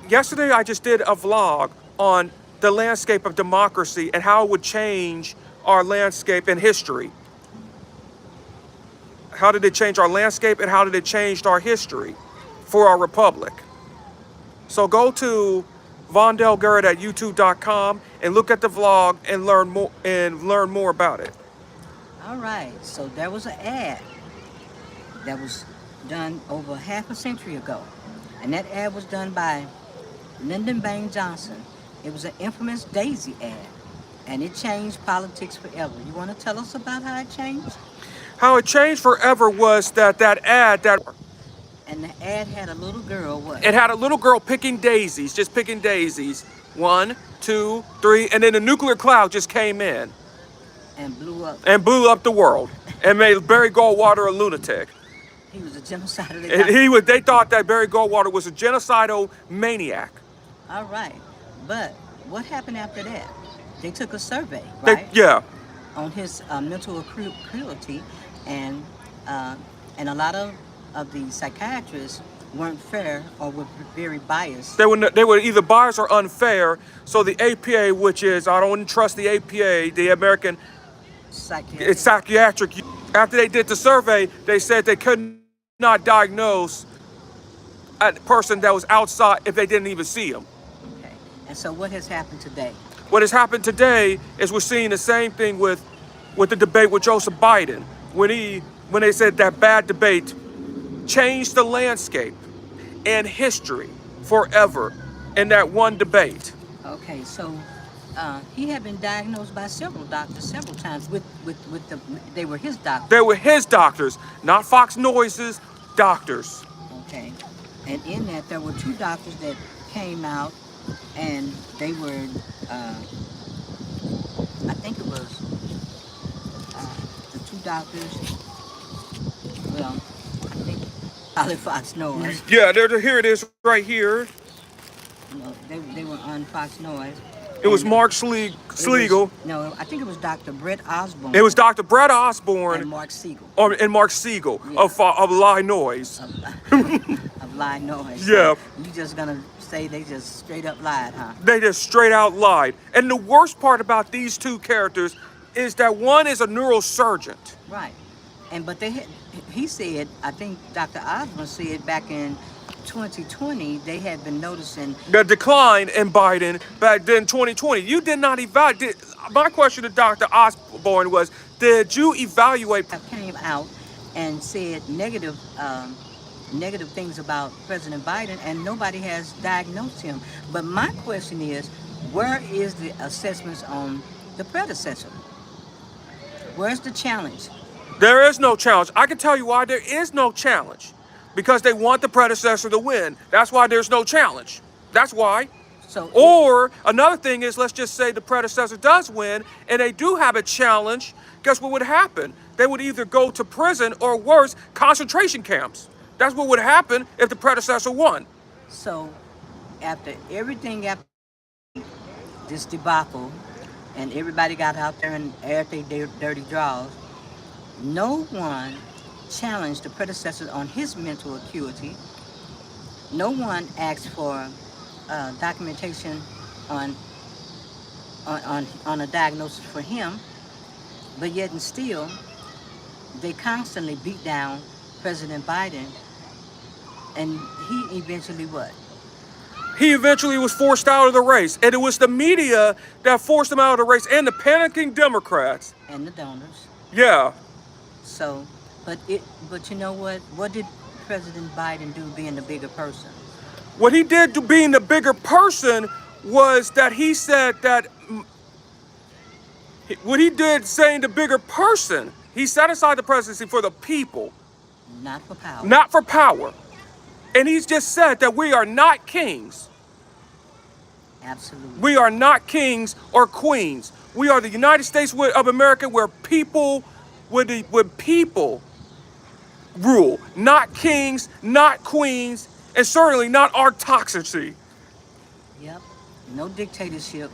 Yesterday, I just did a vlog on the landscape of democracy and how it would change our landscape in history. How did it change our landscape and how did it change our history for our republic? So go to vondelgarrett at youtube.com and look at the vlog and learn more about it. All right, so there was an ad that was done over half a century ago. And that ad was done by Lyndon Johnson. It was an infamous daisy ad. And it changed politics forever. You want to tell us about how it changed? How it changed forever was that ad. And the ad had a little girl, what? It had a little girl picking daisies, just picking daisies. 1, 2, 3, and then a nuclear cloud just came in. And blew up. And blew up the world. And made Barry Goldwater a lunatic. He was a genocidal. They thought that Barry Goldwater was a genocidal maniac. All right. But what happened after that? They took a survey, right? Yeah. On his mental acuity, and a lot of the psychiatrists weren't fair or were very biased. They were either biased or unfair. So the APA, which is, I don't trust the APA, the American Psychiatric. After they did the survey, they said they could not diagnose a person that was outside if they didn't even see him. Okay. And so what has happened today? What has happened today is we're seeing the same thing with the debate with Joseph Biden. When they said that bad debate changed the landscape and history forever in that one debate. Okay, so he had been diagnosed by several doctors several times they were his doctors. They were his doctors, not Fox Noise's doctors. Okay, and in that there were 2 doctors that came out, and they were, I think it was the 2 doctors. Well, I think probably Fox Noise. Yeah, here it is right here. You know, they were on Fox Noise. It was Mark Schlegel. No, I think it was Dr. Brett Osborne. It was Dr. Brett Osborne. And Mark Siegel. And Mark Siegel, yeah. of Lie Noise. Of Lie Noise. Yeah. So you just gonna say they just straight up lied, huh? They just straight out lied. And the worst part about these 2 characters is that one is a neurosurgeon. Right. But he said, I think Dr. Osborne said back in 2020, they had been noticing the decline in Biden back then 2020. You did not evaluate. My question to Dr. Osborne was, did you evaluate? Came out and said negative things about President Biden, and nobody has diagnosed him. But my question is, where is the assessments on the predecessor? Where's the challenge? There is no challenge. I can tell you why there is no challenge. Because they want the predecessor to win. That's why there's no challenge. That's why. Or another thing is, let's just say the predecessor does win and they do have a challenge. Guess what would happen? They would either go to prison or worse, concentration camps. That's what would happen if the predecessor won. So after this debacle and everybody got out there and aired their dirty draws, no one challenged the predecessor on his mental acuity. No one asked for documentation on a diagnosis for him, but yet and still, they constantly beat down President Biden, and he eventually what? He eventually was forced out of the race, and it was the media that forced him out of the race, and the panicking Democrats. And the donors. Yeah. So, but you know what? What did President Biden do being the bigger person? What he did to being the bigger person was that he said that what he did saying the bigger person, he set aside the presidency for the people. Not for power. Not for power. And he's just said that we are not kings. Absolutely. We are not kings or queens. We are the United States of America where people, where people rule. Not kings, not queens, and certainly not autocracy. Yep. No dictatorship.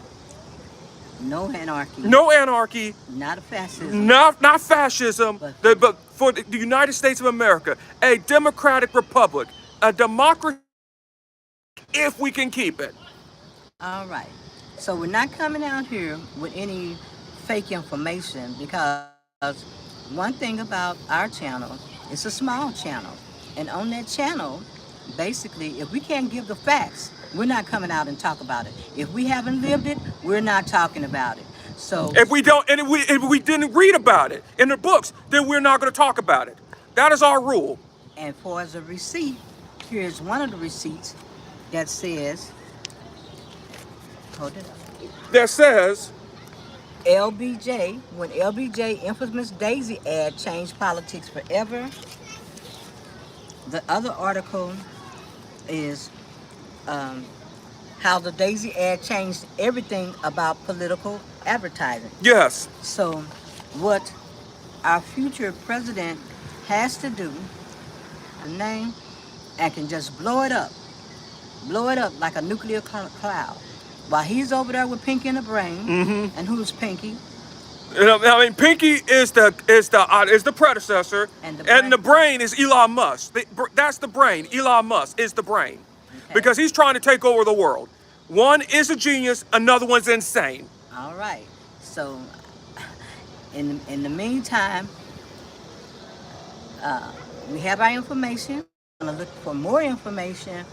No anarchy. No anarchy. Not a fascism. Not fascism. But for the United States of America, a democratic republic, a democracy if we can keep it. All right. So we're not coming out here with any fake information because one thing about our channel, it's a small channel. And on that channel, basically, if we can't give the facts, we're not coming out and talk about it. If we haven't lived it, we're not talking about it. So, If we don't, and if we didn't read about it in the books, then we're not going to talk about it. That is our rule. and for as a receipt, here's one of the receipts that says, hold it up. That says, LBJ, when LBJ infamous Daisy ad changed politics forever. The other article is how the Daisy ad changed everything about political advertising. yes, So what our future president has to do, a name, and can just blow it up like a nuclear cloud. While he's over there with Pinky in the brain, and who's Pinky? I mean, Pinky is the predecessor, And and the brain is Elon Musk. That's the brain. Elon Musk is the brain, Okay. because he's trying to take over the world. One is a genius, another one's insane. All right. So in the meantime, we have our information. We're gonna look for more information.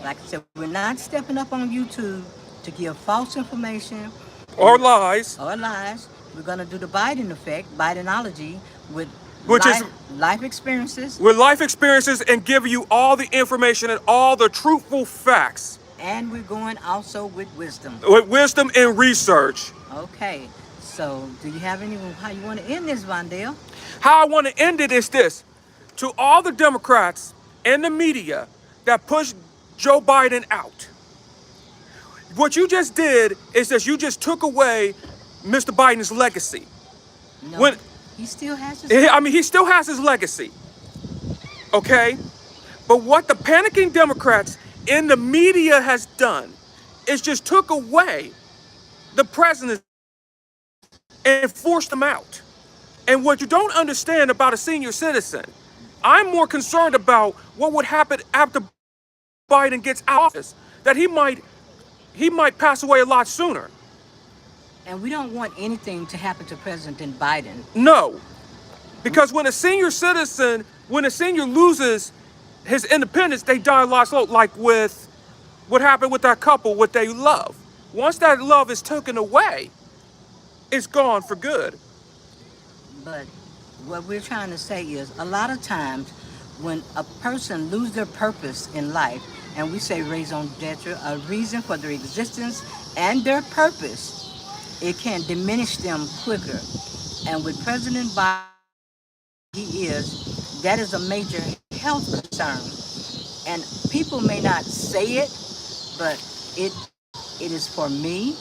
Like I said, we're not stepping up on YouTube to give false information Or lies, or lies. We're gonna do the Biden effect, Bidenology, with Which is- life experiences, with life experiences, and give you all the information and all the truthful facts, and we're going also with wisdom. with wisdom and research. Okay. So do you have any how you want to end this, Vondale? How I want to end it is this: to all the Democrats and the media that pushed Joe Biden out. What you just did is that you just took away Mr. Biden's legacy. No. When- He still has his I mean, he still has his legacy. Okay? But what the panicking Democrats in the media has done is just took away the president and forced him out. And what you don't understand about a senior citizen, I'm more concerned about what would happen after Biden gets out of office, that he might pass away a lot sooner. And we don't want anything to happen to President Biden. No, because when a senior loses his independence, they die a lot slow, like with what happened with that couple, what they love. Once that love is taken away, it's gone for good. But what we're trying to say is a lot of times when a person loses their purpose in life, and we say raison d'etre, a reason for their existence and their purpose, it can diminish them quicker. And with President Biden, that is a major health concern. And people may not say it, but it is for me,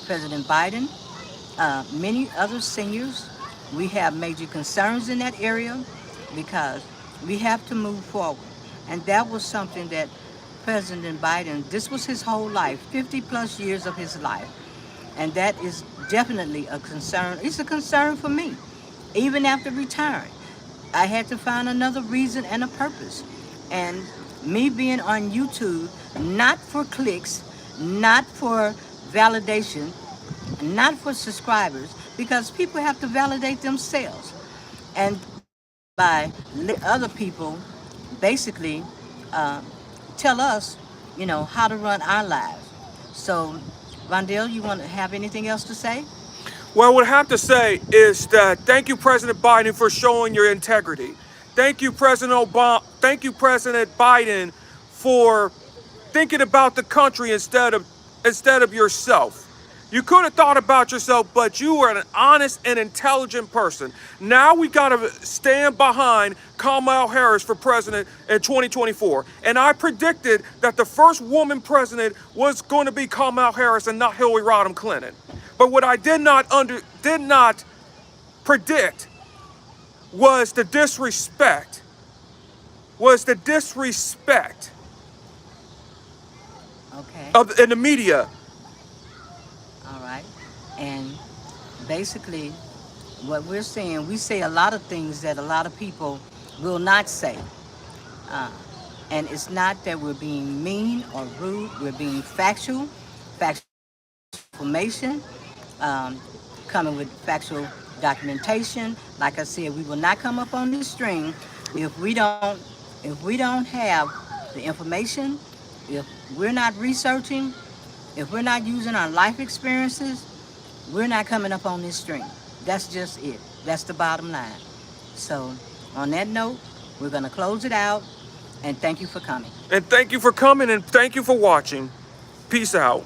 President Biden, many other seniors. We have major concerns in that area because we have to move forward. And that was something that President Biden, this was his whole life, 50 plus years of his life. And that is definitely a concern. It's a concern for me. Even after retiring, I had to find another reason and a purpose. And me being on YouTube, not for clicks, not for validation, not for subscribers, because people have to validate themselves. And by other people basically tell us, how to run our lives. So, Rondell, you want to have anything else to say? Well, what I have to say is that thank you, President Biden, for showing your integrity. Thank you, President Obama. Thank you, President Biden, for thinking about the country instead of yourself. You could have thought about yourself, but you were an honest and intelligent person. Now we got to stand behind Kamala Harris for president in 2024. And I predicted that the first woman president was going to be Kamala Harris and not Hillary Rodham Clinton. But what I did not predict was the disrespect. Okay. In the media. All right. And basically, what we're saying, we say a lot of things that a lot of people will not say. And it's not that we're being mean or rude. We're being factual information, um, coming with factual documentation. Like I said, we will not come up on this string if we don't have the information, if we're not researching, if we're not using our life experiences, we're not coming up on this string. That's just it. That's the bottom line. So on that note, we're going to close it out, and thank you for coming. And thank you for coming, and thank you for watching. Peace out.